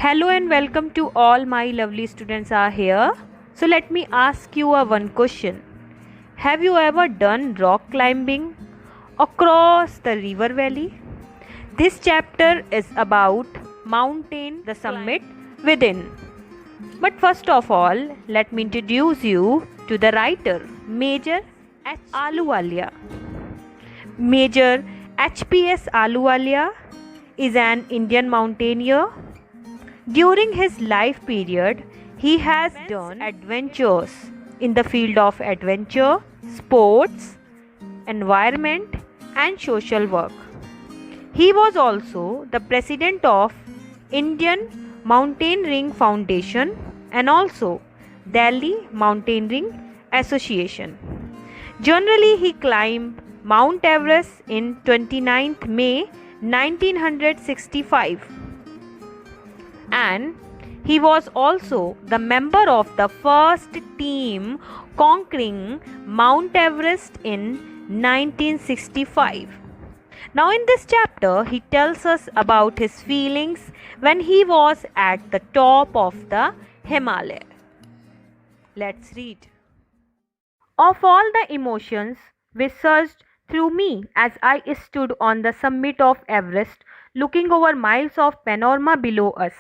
Hello and welcome to all my lovely students are here. So let me ask you a one question. Have you ever done rock climbing across the river valley? This chapter is about mountain, the summit within. But first of all, let me introduce you to the writer, Major H. Ahluwalia. Major HPS Ahluwalia is an Indian mountaineer. During his life period, he has done adventures in the field of adventure, sports, environment, and social work. He was also the president of Indian Mountaineering Foundation and also Delhi Mountaineering Association. Generally, he climbed Mount Everest in 29th May 1965, and he was also the member of the first team conquering Mount Everest in 1965. Now, in this chapter, he tells us about his feelings when he was at the top of the Himalaya. Let's read. Of all the emotions which surged through me as I stood on the summit of Everest, looking over miles of panorama below us,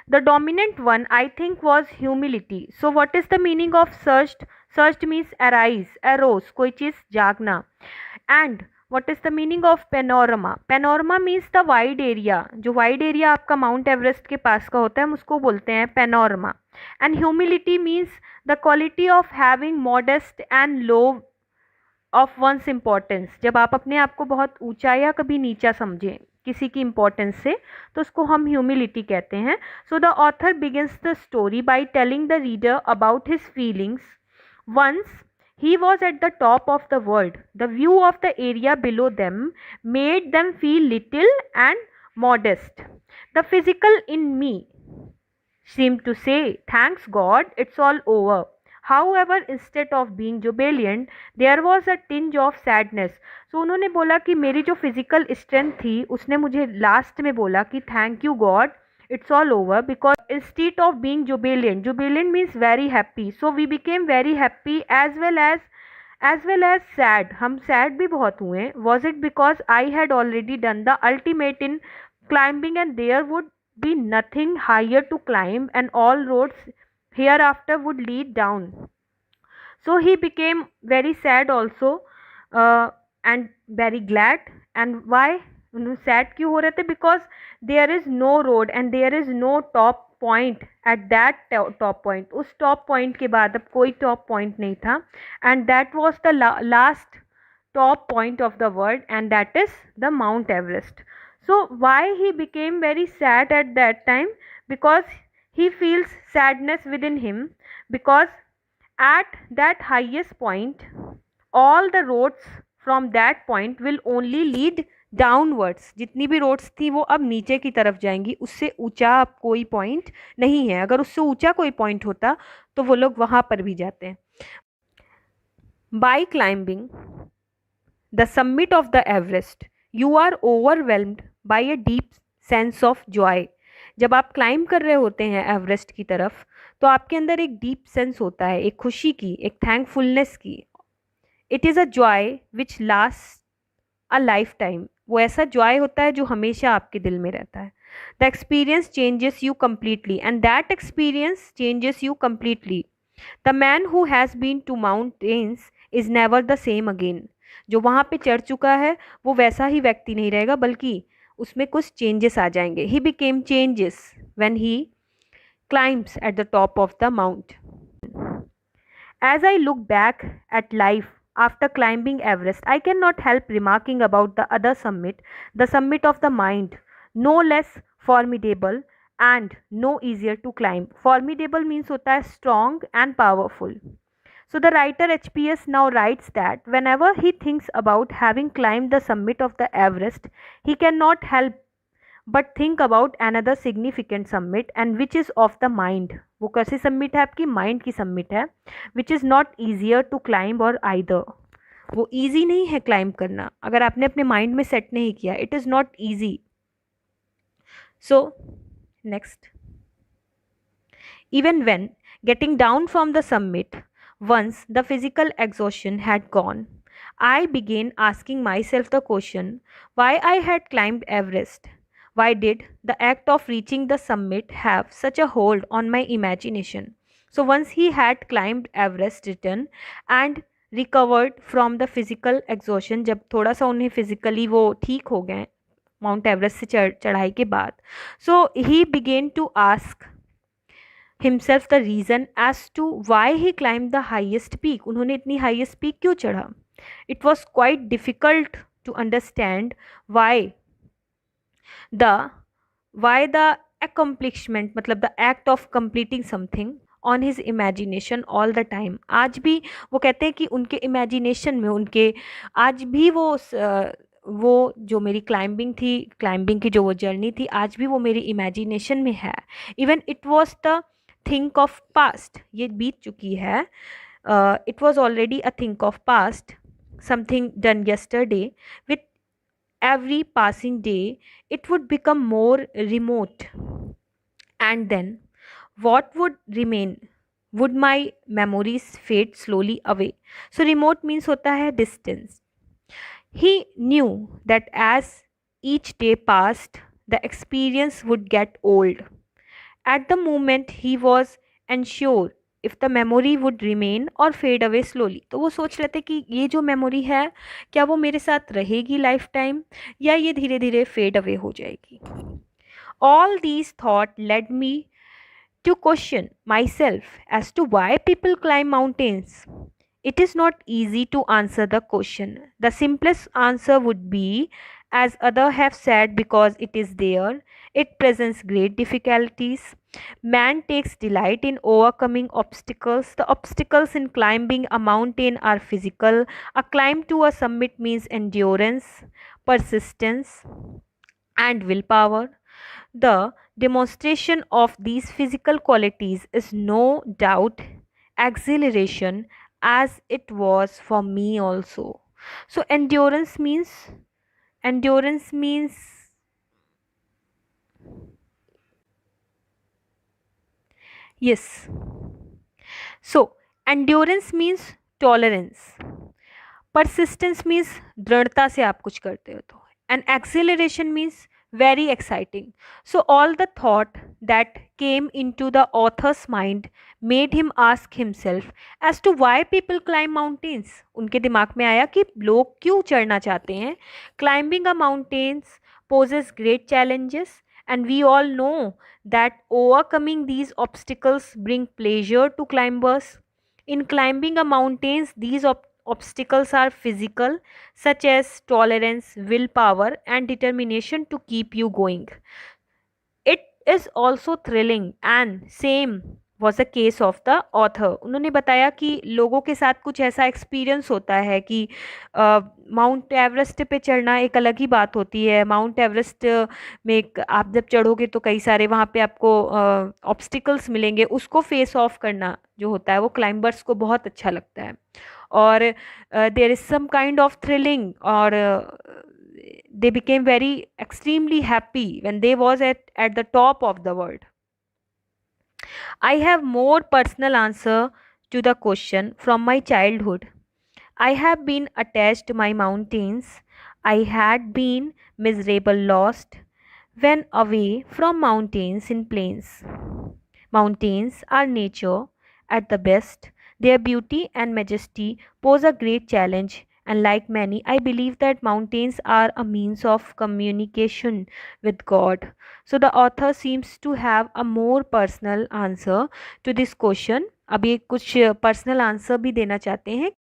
the dominant one I think was humility. So, what is the meaning of surged? Surged means arise, arose, कोई चीज जागना. And what is the meaning of panorama? Panorama means the wide area. जो wide area आपका mount Everest के पास का होता है हम उसको बोलते हैं panorama. And humility means the quality of having modest and low of one's importance. जब आप अपने आप को बहुत ऊंचा या कभी नीचा समझें किसी की इंपॉर्टेंस से तो उसको हम ह्यूमिलिटी कहते हैं. So the author begins the story by telling the reader about his feelings. Once he was at the top of the world, the view of the area below them made them feel little and modest. The physical in me seemed to say, thanks God, it's all over. However, instead of being jubilant, there was a tinge of sadness. So उन्होंने बोला कि मेरी जो physical strength थी उसने मुझे last में बोला कि thank you God, it's all over, because instead of being jubilant means very happy, so we became very happy as well as sad. हम sad भी बहुत हुए. Was it because I had already done the ultimate in climbing and there would be nothing higher to climb and all roads hereafter would lead down? So he became very sad also, and very glad. And why sad क्यों हो रहे थे? Because there is no road and there is no top point at that top point. उस top point के बाद अब कोई top point नहीं था, and that was the last top point of the world, and that is the Mount Everest. So why he became very sad at that time? Because he feels sadness within him, because at that highest point all the roads from that point will only lead downwards. जितनी भी roads थी वो अब नीचे की तरफ जाएंगी. उससे ऊंचा अब कोई पॉइंट नहीं है. अगर उससे ऊंचा कोई पॉइंट होता तो वो लोग वहां पर भी जाते हैं. By climbing the summit of the Everest you are overwhelmed by a deep sense of joy. जब आप क्लाइंब कर रहे होते हैं एवरेस्ट की तरफ तो आपके अंदर एक डीप सेंस होता है, एक खुशी की, एक थैंकफुलनेस की. It is a joy which last a life time. वो ऐसा जॉय होता है जो हमेशा आपके दिल में रहता है. The experience changes you completely and that experience changes you completely. The man who has been to mountains is never the same again. जो वहाँ पे चढ़ चुका है वो वैसा ही व्यक्ति नहीं रहेगा, बल्कि उसमें कुछ चेंजेस आ जाएंगे. He became changes when he climbs at the top of the mount. As I look back at life after climbing Everest, I cannot help remarking about the other summit, the summit of the mind, no less formidable and no easier to climb. Formidable means होता है strong and powerful. So the writer HPS now writes that whenever he thinks about having climbed the summit of the Everest, he cannot help but think about another significant summit, and which is of the mind. वो कैसी summit है? आपकी mind की summit है. which is not easier to climb or either. वो easy नहीं है climb करना अगर आपने अपने mind में set नहीं किया. it is not easy. So next. Even when getting down from the summit, once the physical exhaustion had gone, I began asking myself the question why I had climbed Everest. Why did the act of reaching the summit have such a hold on my imagination? So once he had climbed Everest, returned and recovered from the physical exhaustion, जब थोड़ा सा उन्हें physically वो ठीक हो गए mount Everest से चढ़ाई के बाद, so he began to ask himself the reason as to why he climbed the highest peak. उन्होंने इतनी highest peak क्यों चढ़ा? It was quite difficult to understand the why the accomplishment मतलब the act of completing something on his imagination all the time. आज भी वो कहते हैं कि उनके imagination में उनके आज भी वो जो मेरी क्लाइंबिंग थी, क्लाइंबिंग की जो वो जर्नी थी, आज भी वो मेरी इमेजिनेशन में है. Even it was the think of past, ये बीत चुकी है. It was already a think of past, something done yesterday. With every passing day it would become more remote, and then what would remain? Would my memories fade slowly away? So remote means होता है distance. He knew that as each day passed the experience would get old. At the moment he was unsure if the memory would remain or fade away slowly. तो वो सोच रहे थे कि ये जो मेमोरी है क्या वो मेरे साथ रहेगी लाइफ टाइम या ये धीरे धीरे फेड अवे हो जाएगी. All these thoughts led me to question myself as to why people climb mountains. It is not easy to answer the question. The simplest answer would be, as others have said, because it is there. It presents great difficulties. Man takes delight in overcoming obstacles. The obstacles in climbing a mountain are physical. A climb to a summit means endurance, persistence, and willpower. The demonstration of these physical qualities is no doubt exhilaration, as it was for me also. So endurance means yes. So endurance means tolerance. Persistence means दृढ़ता से आप कुछ करते हो तो. And exhilaration means very exciting. So all the thought that came into the author's mind made him ask himself as to why people climb mountains. उनके दिमाग में आया कि लोग क्यों चढ़ना चाहते हैं. Climbing a mountains poses great challenges, and we all know that overcoming these obstacles bring pleasure to climbers. In climbing a mountains, these obstacles are physical, such as tolerance, willpower, and determination to keep you going. It is also thrilling, and same was the case of the author. उन्होंने बताया कि लोगों के साथ कुछ ऐसा experience होता है कि माउंट एवरेस्ट पे चढ़ना एक अलग ही बात होती है. माउंट एवरेस्ट में आप जब चढ़ोगे तो कई सारे वहाँ पे आपको ऑब्स्टिकल्स मिलेंगे. उसको फेस ऑफ करना जो होता है वो क्लाइंबर्स को बहुत अच्छा लगता है. और there is some kind of thrilling, और they became very extremely happy when they was at the top of the world. I have more personal answer to the question from my childhood. I have been attached to my mountains. I had been miserable lost when away from mountains in plains. Mountains are nature at the best. Their beauty and majesty pose a great challenge, and like many, I believe that mountains are a means of communication with God. So the author seems to have a more personal answer to this question. अब ये कुछ personal answer भी देना चाहते हैं.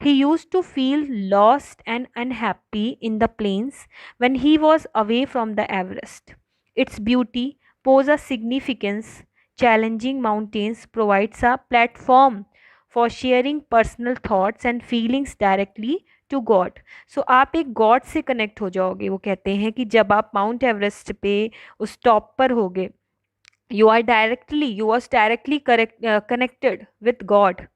He used to feel lost and unhappy in the plains when he was away from the Everest. Its beauty poses a significance. Challenging mountains provides a platform for sharing personal thoughts and feelings directly to God. So आप एक God से connect हो जाओगे. वो कहते हैं कि जब आप माउंट एवरेस्ट पे उस टॉप पर होगे, you was directly connected with God.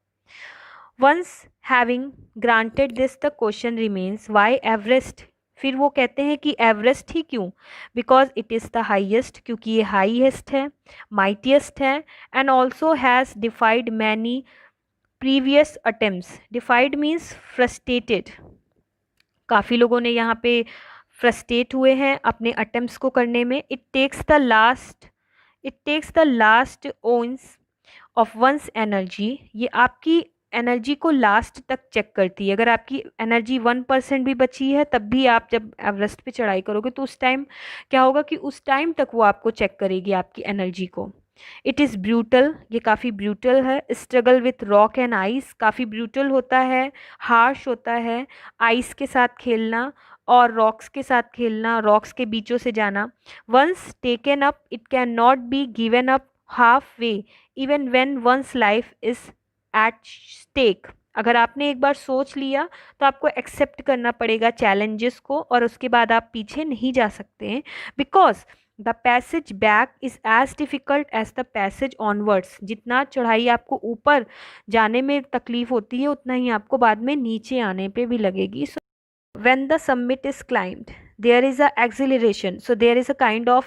Once having granted this, the question remains why Everest फिर वो कहते हैं कि एवरेस्ट ही क्यों, because it is the highest, क्योंकि ये हाईएस्ट है, माइटिएस्ट है, and also has डिफाइड many previous attempts. डिफाइड means frustrated, काफ़ी लोगों ने यहाँ पे फ्रस्ट्रेट हुए हैं अपने अटेम्प्ट्स को करने में। It takes the last ounce of one's energy, ये आपकी एनर्जी को लास्ट तक चेक करती है। अगर आपकी एनर्जी 1% भी बची है तब भी आप जब एवरेस्ट पे चढ़ाई करोगे तो उस टाइम क्या होगा कि उस टाइम तक वो आपको चेक करेगी आपकी एनर्जी को। इट इज़ ब्रूटल, ये काफ़ी ब्रूटल है। Struggle with rock and ice, काफ़ी ब्रूटल होता है, हार्श होता है। आइस के साथ खेलना और रॉक्स के साथ खेलना, रॉक्स के बीचों से जाना। Once taken up it cannot be given up half way even when one's life is at stake. अगर आपने एक बार सोच लिया तो आपको एक्सेप्ट करना पड़ेगा चैलेंजेस को, और उसके बाद आप पीछे नहीं जा सकते हैं, because the passage back is as difficult as the passage onwards. जितना चढ़ाई आपको ऊपर जाने में तकलीफ होती है उतना ही आपको बाद में नीचे आने पे भी लगेगी। सो when the summit is climbed there is a exhilaration, so there is a kind of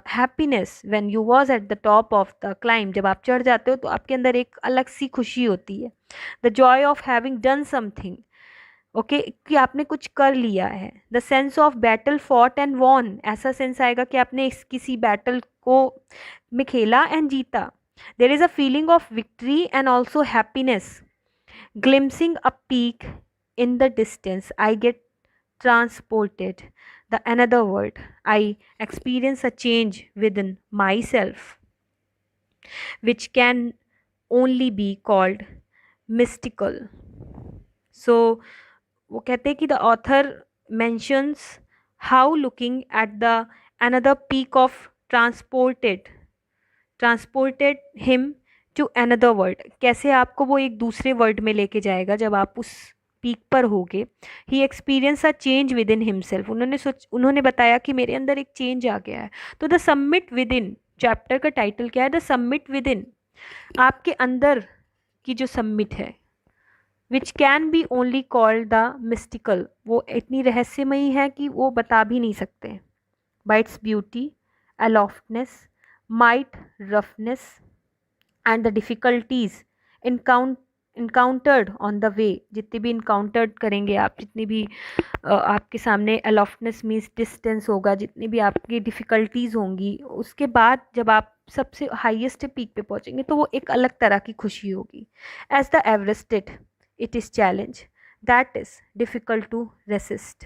happiness when you was at the top of the climb। जब आप चढ़ जाते हो तो आपके अंदर एक अलग सी खुशी होती है। the joy of having done something, okay कि आपने कुछ कर लिया है। The sense of battle fought and won, ऐसा सेंस आएगा कि आपने किसी बैटल को में खेला एंड जीता। There is a feeling of victory and also happiness. Glimpsing a peak in the distance I get transported the another world, I experience a change within myself which can only be called mystical। so वो कहते हैं कि the author mentions how looking at the another peak of transported him to another world, कैसे आपको वो एक दूसरे world में लेके जाएगा जब आप उस पीक पर होगे। He experience a change within himself, उन्होंने बताया कि मेरे अंदर एक चेंज आ गया है। तो the submit with in, chapter का टाइटल क्या है? द सबमिट विद इन, आपके अंदर की जो सबमिट है, which can be only called the mystical, वो इतनी रहस्यमयी है कि वो बता भी नहीं सकते। By its beauty, aloftness, might, roughness and the difficulties encountered on the way, जितने भी इनकाउंटर्ड करेंगे आप, जितनी भी आपके सामने अलॉफ्टनेस मीन्स डिस्टेंस होगा, जितनी भी आपकी डिफ़िकल्टीज़ होंगी, उसके बाद जब आप सबसे हाईएस्ट पीक पे पहुंचेंगे तो वो एक अलग तरह की खुशी होगी। As the Everested it is challenge that is difficult to resist.